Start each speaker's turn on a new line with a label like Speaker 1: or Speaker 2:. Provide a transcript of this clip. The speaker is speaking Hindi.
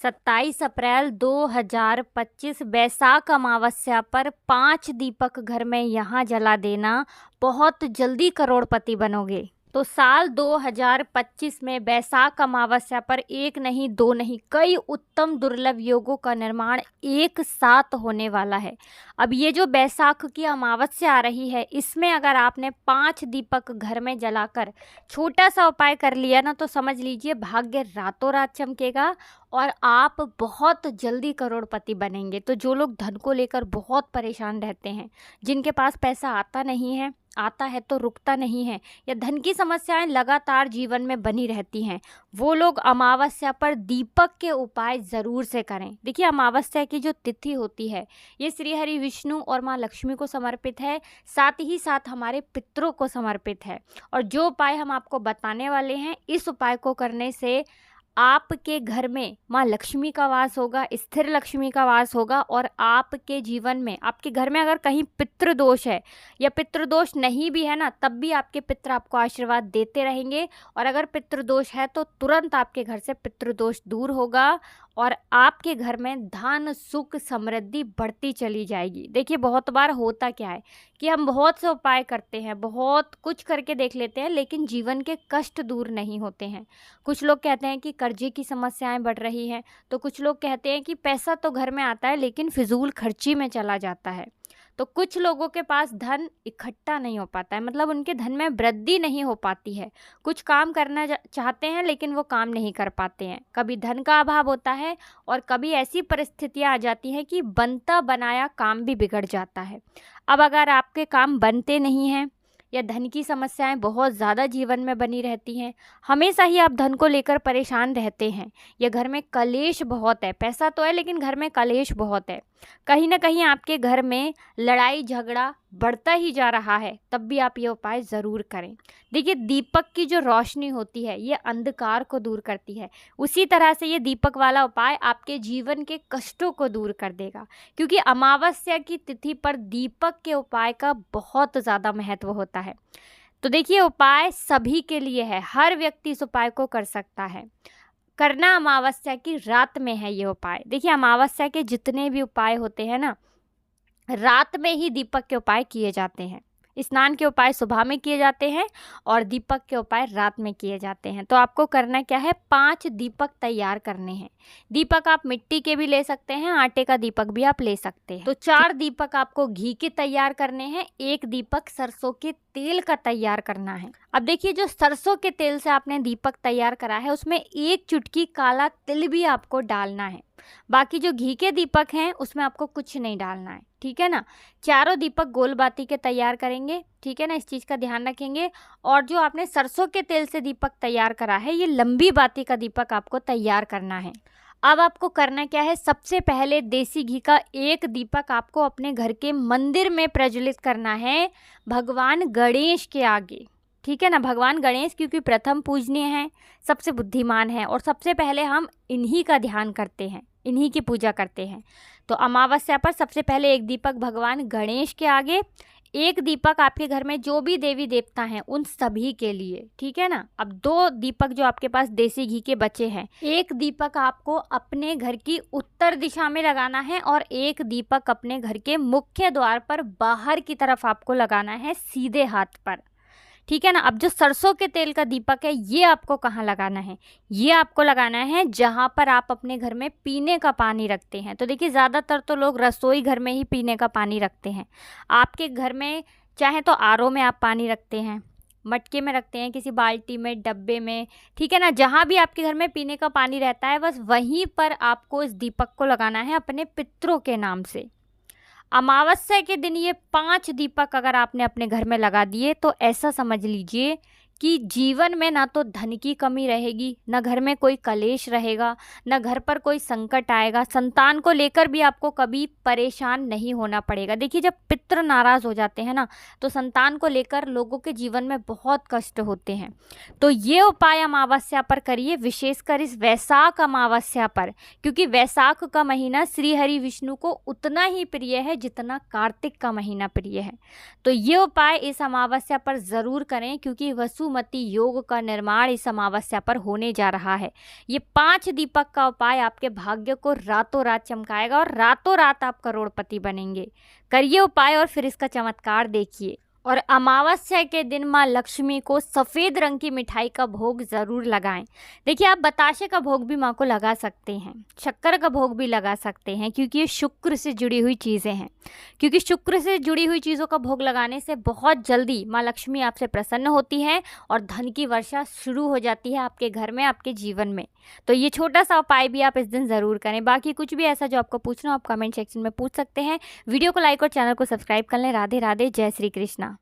Speaker 1: 27 अप्रैल 2025 बैसाख अमावस्या पर 5 दीपक घर में यहाँ जला देना, बहुत जल्दी करोड़पति बनोगे। तो साल 2025 में बैसाख अमावस्या पर एक नहीं दो नहीं कई उत्तम दुर्लभ योगों का निर्माण एक साथ होने वाला है। अब ये जो बैसाख की अमावस्या आ रही है, इसमें अगर आपने 5 दीपक घर में जलाकर छोटा सा उपाय कर लिया ना, तो समझ लीजिए भाग्य रातों रात चमकेगा और आप बहुत जल्दी करोड़पति बनेंगे। तो जो लोग धन को लेकर बहुत परेशान रहते हैं, जिनके पास पैसा आता नहीं है, आता है तो रुकता नहीं है, या धन की समस्याएं लगातार जीवन में बनी रहती हैं, वो लोग अमावस्या पर दीपक के उपाय ज़रूर से करें। देखिए, अमावस्या की जो तिथि होती है, ये श्री हरि विष्णु और माँ लक्ष्मी को समर्पित है, साथ ही साथ हमारे पितरों को समर्पित है। और जो उपाय हम आपको बताने वाले हैं, इस उपाय को करने से आपके घर में माँ लक्ष्मी का वास होगा, स्थिर लक्ष्मी का वास होगा, और आपके जीवन में, आपके घर में अगर कहीं पितृदोष है या पितृदोष नहीं भी है ना, तब भी आपके पितृ आपको आशीर्वाद देते रहेंगे। और अगर पितृदोष है तो तुरंत आपके घर से पितृदोष दूर होगा और आपके घर में धन सुख समृद्धि बढ़ती चली जाएगी। देखिए, बहुत बार होता क्या है कि हम बहुत से उपाय करते हैं, बहुत कुछ करके देख लेते हैं, लेकिन जीवन के कष्ट दूर नहीं होते हैं। कुछ लोग कहते हैं कि कर्जे की समस्याएं बढ़ रही हैं, तो कुछ लोग कहते हैं कि पैसा तो घर में आता है लेकिन फिजूल खर्ची में चला जाता है। तो कुछ लोगों के पास धन इकट्ठा नहीं हो पाता है, मतलब उनके धन में वृद्धि नहीं हो पाती है। कुछ काम करना चाहते हैं लेकिन वो काम नहीं कर पाते हैं। कभी धन का अभाव होता है और कभी ऐसी परिस्थितियां आ जाती हैं कि बनता बनाया काम भी बिगड़ जाता है। अब अगर आपके काम बनते नहीं हैं या धन की समस्याएं बहुत ज़्यादा जीवन में बनी रहती हैं, हमेशा ही आप धन को लेकर परेशान रहते हैं, या घर में कलेश बहुत है, पैसा तो है लेकिन घर में कलेश बहुत है, कहीं ना कहीं आपके घर में लड़ाई झगड़ा बढ़ता ही जा रहा है, तब भी आप ये उपाय ज़रूर करें। देखिए, दीपक की जो रोशनी होती है ये अंधकार को दूर करती है, उसी तरह से ये दीपक वाला उपाय आपके जीवन के कष्टों को दूर कर देगा, क्योंकि अमावस्या की तिथि पर दीपक के उपाय का बहुत ज़्यादा महत्व होता है। तो देखिए, उपाय सभी के लिए है, हर व्यक्ति इस उपाय को कर सकता है। करना अमावस्या की रात में है ये उपाय। देखिए, अमावस्या के जितने भी उपाय होते हैं ना, रात में ही दीपक के उपाय किए जाते हैं। स्नान के उपाय सुबह में किए जाते हैं और दीपक के उपाय रात में किए जाते हैं। तो आपको करना क्या है, 5 दीपक तैयार करने हैं। दीपक आप मिट्टी के भी ले सकते हैं, आटे का दीपक भी आप ले सकते हैं। तो 4 दीपक आपको घी के तैयार करने हैं, 1 दीपक सरसों के तेल का तैयार करना है। अब देखिए, जो सरसों के तेल से आपने दीपक तैयार करा है, उसमें 1 चुटकी काला तिल भी आपको डालना है। बाकी जो घी के दीपक हैं उसमें आपको कुछ नहीं डालना है, ठीक है ना। चारों दीपक गोल बाती के तैयार करेंगे, ठीक है ना, इस चीज़ का ध्यान रखेंगे। और जो आपने सरसों के तेल से दीपक तैयार करा है, ये लंबी बाती का दीपक आपको तैयार करना है। अब आपको करना क्या है, सबसे पहले देसी घी का 1 दीपक आपको अपने घर के मंदिर में प्रज्वलित करना है, भगवान गणेश के आगे, ठीक है ना। भगवान गणेश क्योंकि प्रथम पूजनीय हैं, सबसे बुद्धिमान हैं, और सबसे पहले हम इन्हीं का ध्यान करते हैं, इन्हीं की पूजा करते हैं। तो अमावस्या पर सबसे पहले 1 दीपक भगवान गणेश के आगे, 1 दीपक आपके घर में जो भी देवी देवता हैं उन सभी के लिए, ठीक है ना। अब 2 दीपक जो आपके पास देसी घी के बचे हैं, 1 दीपक आपको अपने घर की उत्तर दिशा में लगाना है और 1 दीपक अपने घर के मुख्य द्वार पर बाहर की तरफ आपको लगाना है, सीधे हाथ पर, ठीक है ना। अब जो सरसों के तेल का दीपक है, ये आपको कहाँ लगाना है, ये आपको लगाना है जहाँ पर आप अपने घर में पीने का पानी रखते हैं। तो देखिए, ज़्यादातर तो लोग रसोई घर में ही पीने का पानी रखते हैं। आपके घर में चाहे तो आरओ में आप पानी रखते हैं, मटके में रखते हैं, किसी बाल्टी में, डब्बे में, ठीक है ना, जहाँ भी आपके घर में पीने का पानी रहता है, बस वहीं पर आपको इस दीपक को लगाना है अपने पितरों के नाम से। अमावस्या के दिन ये 5 दीपक अगर आपने अपने घर में लगा दिए, तो ऐसा समझ लीजिए कि जीवन में ना तो धन की कमी रहेगी, ना घर में कोई कलेश रहेगा, ना घर पर कोई संकट आएगा, संतान को लेकर भी आपको कभी परेशान नहीं होना पड़ेगा। देखिए, जब पितृ नाराज़ हो जाते हैं ना, तो संतान को लेकर लोगों के जीवन में बहुत कष्ट होते हैं। तो ये उपाय अमावस्या पर करिए, विशेषकर इस वैशाख अमावस्या पर, क्योंकि वैशाख का महीना श्री हरि विष्णु को उतना ही प्रिय है जितना कार्तिक का महीना प्रिय है। तो ये उपाय इस अमावस्या पर ज़रूर करें, क्योंकि वसु वास्तुमती योग का निर्माण इस अमावस्या पर होने जा रहा है। ये 5 दीपक का उपाय आपके भाग्य को रातों रात चमकाएगा और रातों रात आप करोड़पति बनेंगे। करिए उपाय और फिर इसका चमत्कार देखिए। और अमावस्या के दिन माँ लक्ष्मी को सफ़ेद रंग की मिठाई का भोग ज़रूर लगाएं। देखिए, आप बताशे का भोग भी माँ को लगा सकते हैं, शक्कर का भोग भी लगा सकते हैं, क्योंकि ये शुक्र से जुड़ी हुई चीज़ें हैं। क्योंकि शुक्र से जुड़ी हुई चीज़ों का भोग लगाने से बहुत जल्दी माँ लक्ष्मी आपसे प्रसन्न होती हैं और धन की वर्षा शुरू हो जाती है आपके घर में, आपके जीवन में। तो ये छोटा सा उपाय भी आप इस दिन ज़रूर करें। बाकी कुछ भी ऐसा जो आपको पूछना हो आप कमेंट सेक्शन में पूछ सकते हैं। वीडियो को लाइक और चैनल को सब्सक्राइब कर लें। राधे राधे, जय श्री कृष्णा।